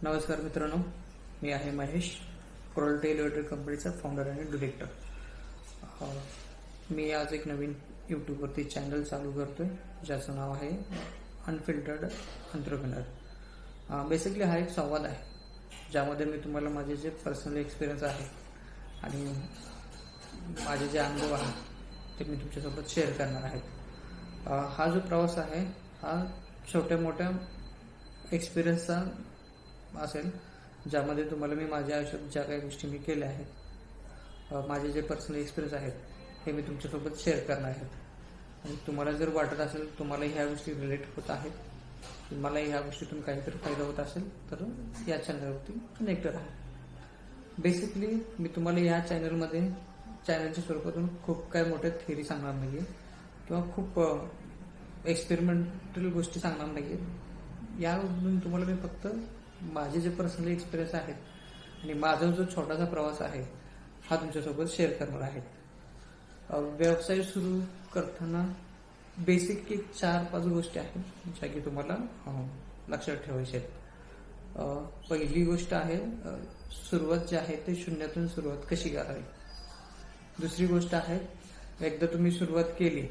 नमस्कार मित्रांनो, मी आहे महेश, क्रोल्टे इलेक्ट्रिक कंपनीचा फाउंडर आणि डिरेक्टर. मी आज एक नवीन यूट्यूबवरती चॅनल चालू करतोय ज्याचं नाव आहे अनफिल्टर्ड एंटरप्रेन्योर. बेसिकली हा एक संवाद आहे ज्यामध्ये मी तुम्हाला माझे जे पर्सनल एक्सपिरियन्स आहे आणि माझे जे अनुभव आहेत ते मी तुमच्यासोबत शेअर करणार आहे. हा जो प्रवास आहे हा छोट्या मोठ्या एक्सपिरियन्सचा असेल, ज्यामध्ये तुम्हाला मी माझ्या आयुष्यात ज्या काही गोष्टी मी केल्या आहेत, माझे जे पर्सनल एक्सपिरियन्स आहेत हे मी तुमच्यासोबत शेअर करणार आहे. आणि तुम्हाला जर वाटत असेल तुम्हाला ह्या गोष्टी रिलेट होत आहेत, तुम्हाला ह्या गोष्टीतून काहीतरी फायदा होत असेल तर या चॅनलवरती कनेक्ट राहा. बेसिकली मी तुम्हाला या चॅनलच्या स्वरूपातून खूप काय मोठ्या थिअरी सांगणार नाही आहे किंवा खूप एक्सपेरिमेंटल गोष्टी सांगणार नाही आहे. यामधून तुम्हाला मी फक्त माझे जे पर्सनल एक्सपिरियन्स आहेत आणि माझा जो छोटासा प्रवास आहे हा तुमच्यासोबत शेअर करणार आहे. व्यवसाय सुरू करताना बेसिक 4-5 गोष्टी आहेत ज्या की तुम्हाला लक्षात ठेवायच्या आहेत. पहिली गोष्ट आहे सुरुवात जी आहे ते शून्यातून सुरुवात कशी करावी. दुसरी गोष्ट आहे एकदा तुम्ही सुरुवात केली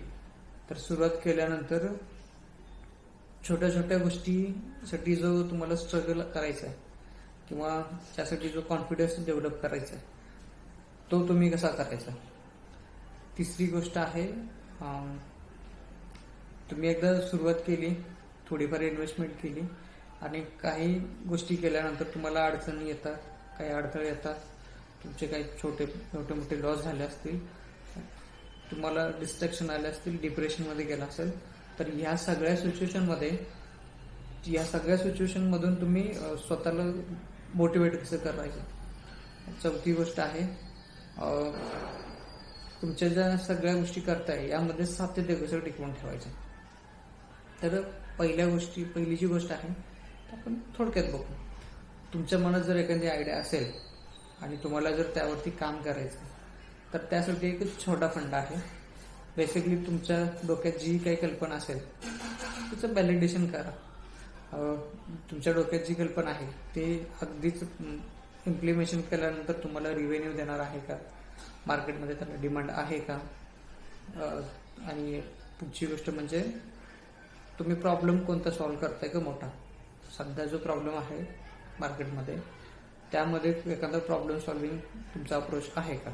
तर सुरुवात केल्यानंतर छोट्या छोट्या गोष्टीसाठी जो तुम्हाला स्ट्रगल करायचा आहे किंवा त्यासाठी जो कॉन्फिडन्स डेव्हलप करायचा आहे तो तुम्ही कसा करायचा. तिसरी गोष्ट आहे तुम्ही एकदा सुरुवात केली, थोडीफार इन्व्हेस्टमेंट केली आणि काही गोष्टी केल्यानंतर तुम्हाला अडचणी येतात, काही अडथळे येतात, तुमचे काही छोटे मोठे लॉस झाले असतील, तुम्हाला डिस्ट्रॅक्शन आले असतील, डिप्रेशनमध्ये गेला असेल, तर ह्या सगळ्या सिच्युएशन मधून तुम्ही स्वतःला मोटिवेट कसं करायचं. चौथी गोष्ट आहे तुमच्या ज्या सगळ्या गोष्टी करताय यामध्ये सातत्य कसं टिकवून ठेवायचं. तर पहिली जी गोष्ट आहे आपण थोडक्यात बघू. तुमच्या मनात जर एखादी आयडिया असेल आणि तुम्हाला जर त्यावरती काम करायचं तर त्यासाठी एक छोटा फंडा आहे. बेसिकली तुमच्या डोक्यात जी काही कल्पना असेल तिचं व्हॅलिडेशन करा. तुमच्या डोक्यात जी कल्पना आहे ते अगदीच इम्प्लिमेशन केल्यानंतर तुम्हाला रिव्हेन्यू देणार आहे का, मार्केटमध्ये त्याला डिमांड आहे का. आणि पुढची गोष्ट म्हणजे तुम्ही प्रॉब्लेम कोणता सॉल्व्ह करताय का मोठा. सध्या जो प्रॉब्लेम आहे मार्केटमध्ये त्यामध्ये एखादा प्रॉब्लेम सॉल्व्हिंग तुमचा अप्रोच आहे का.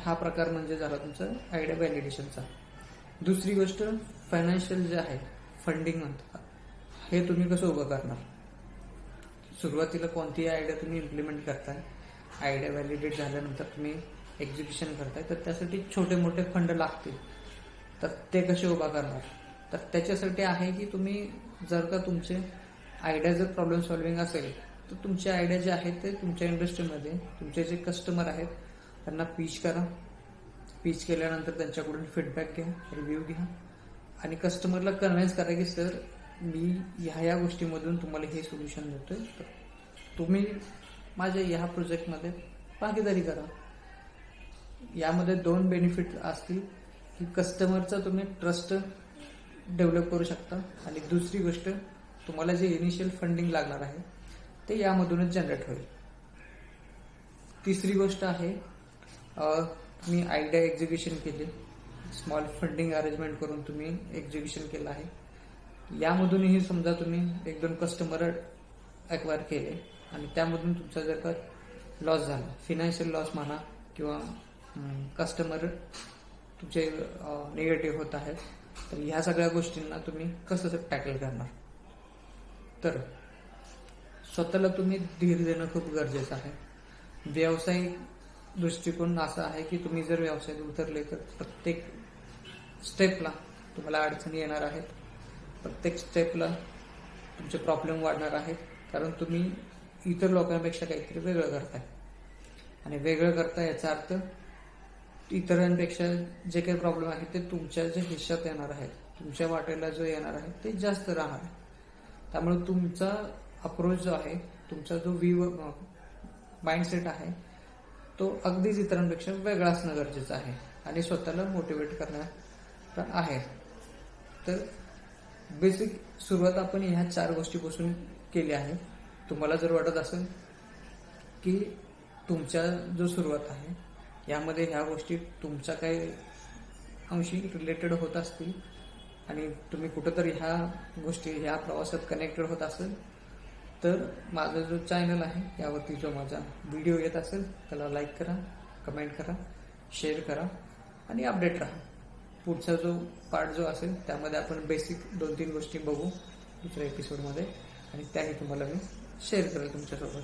हा प्रकार म्हणजे झाला तुमचा आयडिया व्हॅलिडेशनचा. दुसरी गोष्ट फायनान्शियल जे आहे फंडिंग म्हणतात, हे तुम्ही कसं उभं करणार. सुरुवातीला कोणतीही आयडिया तुम्ही इम्प्लिमेंट करताय, आयडिया व्हॅलिडेट झाल्यानंतर तुम्ही एक्झिक्युशन करताय तर त्यासाठी छोटे मोठे फंड लागतील, तर ते कसे उभा करणार. तर त्याच्यासाठी आहे की तुम्ही जर का तुमचे आयडिया जर प्रॉब्लेम सॉल्व्हिंग असेल तर तुमचे आयडिया जे आहेत ते तुमच्या इंडस्ट्रीमध्ये तुमचे जे कस्टमर आहेत त्यांना पिच करा. पिच केल्यानंतर त्यांच्याकडून फीडबॅक घ्या, रिव्ह्यू घ्या आणि कस्टमरला कन्व्हिन्स करा की सर मी ह्या गोष्टीमधून तुम्हाला हे सोल्युशन देतोय, तर तुम्ही माझ्या ह्या प्रोजेक्टमध्ये भागीदारी करा. यामध्ये 2 बेनिफिट असतील की कस्टमरचा तुम्ही ट्रस्ट डेव्हलप करू शकता आणि दुसरी गोष्ट तुम्हाला जे इनिशियल फंडिंग लागणार आहे ते यामधूनच जनरेट होईल. तिसरी गोष्ट आहे तुम्ही आयडिया एक्झिक्युशन केली, स्मॉल फंडिंग अरेंजमेंट करून तुम्ही एक्झिक्युशन केलं आहे. यामधूनही समजा तुम्ही 1-2 कस्टमर ॲक्वायर केले आणि त्यामधून तुमचा जर का लॉस झाला, फिनान्शियल लॉस म्हणा किंवा कस्टमर तुमचे निगेटिव्ह होत आहेत, तर ह्या सगळ्या गोष्टींना तुम्ही कसं टॅकल करणार. तर स्वतःला तुम्ही धीर देणं खूप गरजेचं आहे. व्यावसायिक दृष्टिकोन असा आहे की तुम्ही जर व्यवसायात उतरले तर प्रत्येक स्टेपला तुम्हाला अडचणी येणार आहेत, प्रत्येक स्टेपला तुमचे प्रॉब्लेम वाढणार आहेत, कारण तुम्ही इतर लोकांपेक्षा काहीतरी वेगळं करताय. आणि वेगळं करताय याचा अर्थ इतरांपेक्षा जे काही प्रॉब्लेम आहेत ते तुमच्या जे हिश्श्यात येणार आहेत, तुमच्या वाटेला जो येणार आहे ते जास्त राहणार आहे. त्यामुळे तुमचा अप्रोच जो आहे, तुमचा जो माइंडसेट आहे तो अगदीच इतरांपेक्षा वेगळा असणं गरजेचं आहे आणि स्वतःला मोटिवेट करणार आहे. तर बेसिक सुरुवात आपण ह्या 4 गोष्टीपासून केली आहे. तुम्हाला जर वाटत असेल की तुमच्या जो सुरुवात आहे यामध्ये ह्या गोष्टी तुमच्या काही अंशी रिलेटेड होत असतील आणि तुम्ही कुठंतरी ह्या गोष्टी ह्या प्रवासात कनेक्टेड होत असेल, तर माझा जो चॅनल आहे यावरती जो माझा व्हिडिओ येत असेल त्याला लाईक करा, कमेंट करा, शेअर करा आणि अपडेट राहा. पुढचा जो पार्ट जो असेल त्यामध्ये आपण बेसिक 2-3 गोष्टी बघू दुसऱ्या एपिसोडमध्ये आणि त्याही तुम्हाला मी शेअर करेल तुमच्यासोबत.